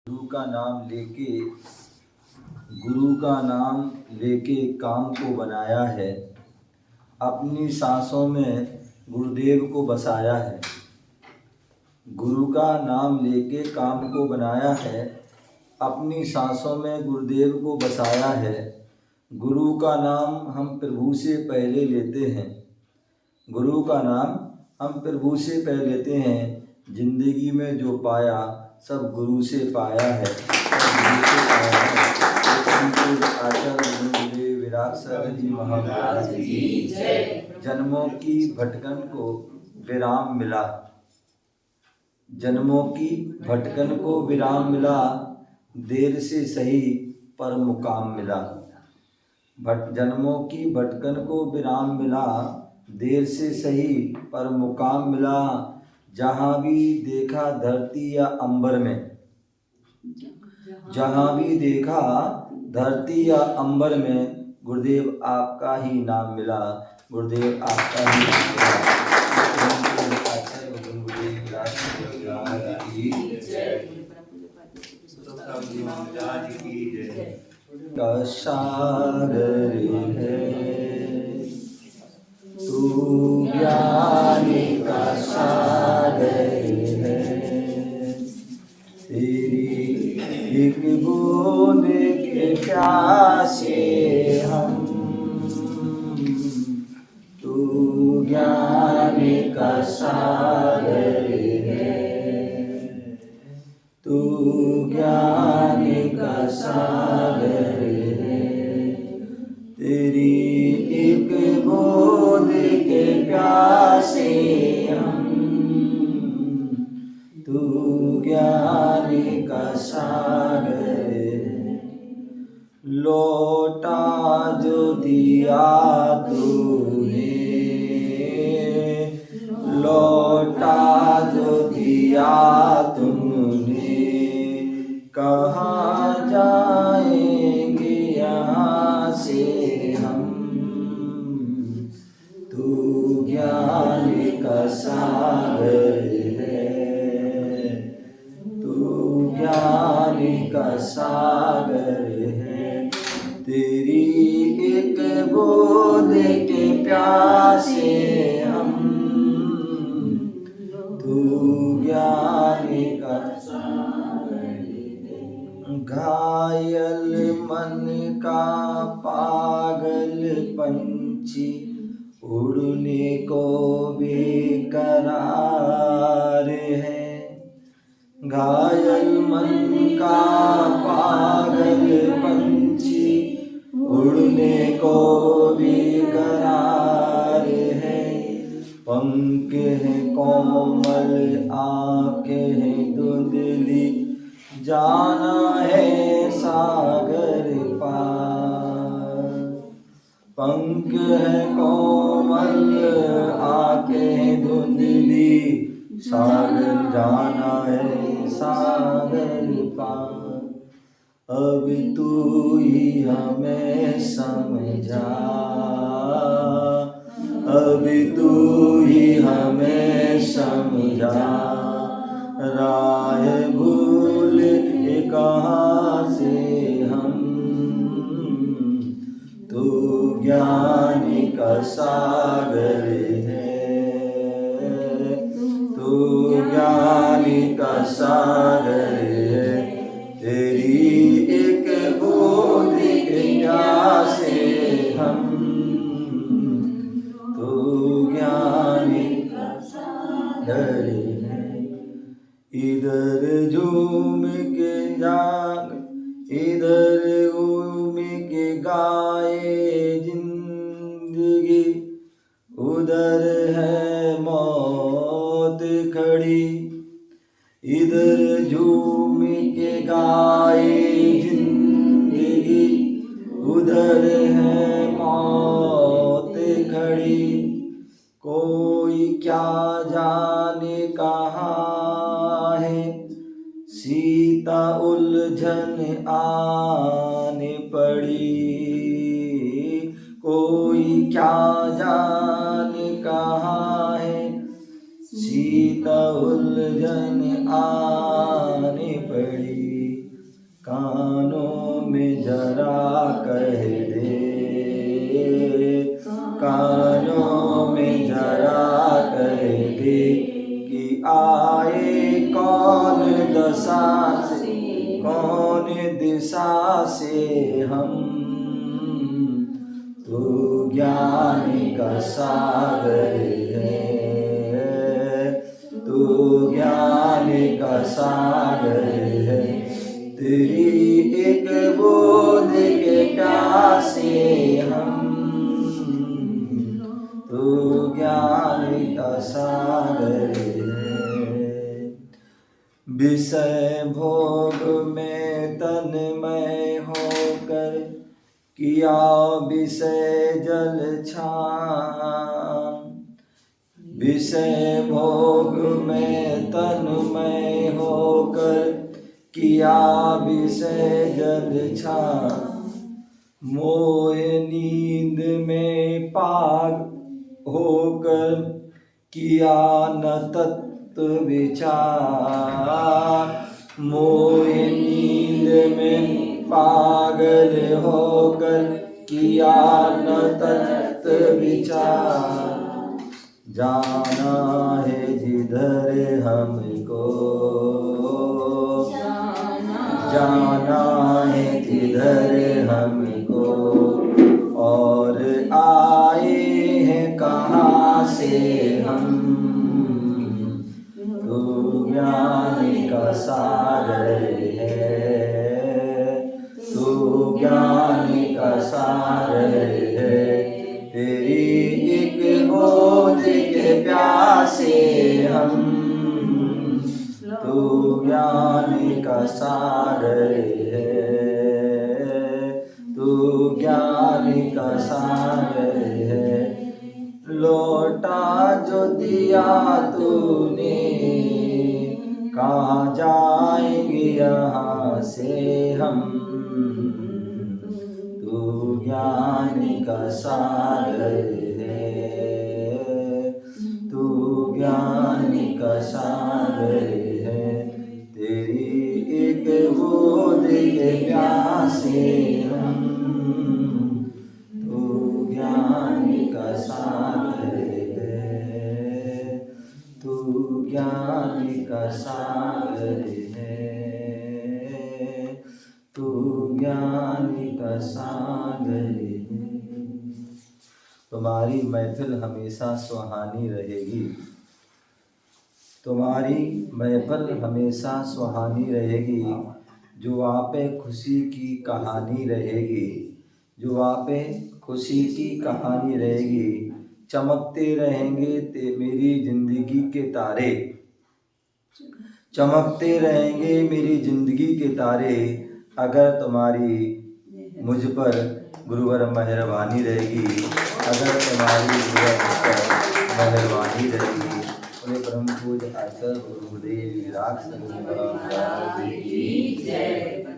गुरु का नाम लेके काम को बनाया है, अपनी सांसों में गुरुदेव को बसाया है। गुरु का नाम लेके काम को बनाया है, अपनी सांसों में गुरुदेव को बसाया है। गुरु का नाम हम प्रभु से पहले लेते हैं। गुरु का नाम हम प्रभु से पहले लेते हैं। जिंदगी में जो पाया सब गुरु से पाया है। आचार्य विराट सागर जी महाराज की जन्मों की भटकन को विराम मिला। जन्मों की भटकन को विराम मिला, देर से सही पर मुकाम मिला। जन्मों की भटकन को विराम मिला, देर से सही पर मुकाम मिला। जहाँ भी देखा धरती या अंबर में, जहाँ भी देखा धरती या अंबर में, गुरुदेव आपका ही नाम मिला। गुरुदेव आपका ही नाम मिला। का सागर है तू, ज्ञान का सागर है। तेरी एक बूंद के प्यासे हम, तू ज्ञान का सागर है। तू ज्ञान का सागर है। तेरी एक बूंद के प्यासे हम, तू ज्ञान का सागर है। लौटा जो दिया तूने, लौटा जो दिया तुमने, कहाँ जाएंगे यहाँ से हम, तू ज्ञान का सागर है। तू ज्ञान का सागर है। तेरी एक बूंद के प्यासे हम, तू ज्ञान का सागर है। घायल मन का पागल पंछी, उड़ने को बेकरार है। घायल मन का पागल पंछी, उड़ने को बेकरार है। पंख है कोमल, आँखें हैं धुंधली, जाना है सागर पार। पंख है कोमल, आँखें हैं धुंधली, सागर जाना है सागर पार। अब तू ही हमें समझा, अब तू ही हमें समझा। राह भूल कहाँ से हम, तू ज्ञान का सागर है। तू ज्ञान का सागर है। तेरी एक बूंद के प्यासे हम, तू ज्ञान का सागर है। इधर झूम के जाग, इधर घूम के गाए जिंदगी, उधर है मौत खड़ी। इधर झूम के गाए जिंदगी, उधर है मौत खड़ी। कोई क्या जाने कहाँ है, सीता उलझन आने पड़ी। कोई क्या जाने कहाँ है, सीता उलझन आने पड़ी। कानों में जरा कह दे, कानों में जरा कह दे कि आए कौन दशा से, कौन दिशा से हम। तू ज्ञान का सागर है, तू ज्ञान का सागर है। तेरी एक बूंद के प्यासे हम, तू ज्ञान का सागर है। विषय भोग में तन्मय होकर किया विषय जल छान, विषय भोग में तन्मय होकर किया विषय जल छान। मोह नींद में पाग होकर किया न तत्व विचार, मोह नींद में पागल होकर किया न तत्व विचार। जाना है जिधर हमको, जाना है जिधर हमको, और आए हैं कहाँ से हम। तू ज्ञान का सागर है, तू ज्ञान का सागर है। तेरी एक बूंद के प्यासे हम, तू ज्ञान का सागर है, तू ज्ञान का सागर है। लौटा जो दिया तूने, कहाँ जाएंगे यहाँ से हम। तू ज्ञान का सागर है, तू ज्ञान का सागर है। तेरी एक बूंद के प्यासे हम, तू ज्ञान का सागर है, तू ज्ञान का सागर है, तू ज्ञान का सागर है। तुम्हारी महफिल हमेशा सुहानी रहेगी, तुम्हारी महफिल हमेशा सुहानी रहेगी। जो वहाँ पे खुशी की कहानी रहेगी, जो वहाँ पे खुशी की कहानी रहेगी। चमकते रहेंगे मेरी ज़िंदगी के तारे, चमकते रहेंगे मेरी ज़िंदगी के तारे। अगर तुम्हारी मुझ पर गुरुवर मेहरबानी रहेगी, अगर तुम्हारी गुरुवर पर मेहरबानी रहेगी। बोले परम पूज्य आचार्य गुरुदेव विराग की जय।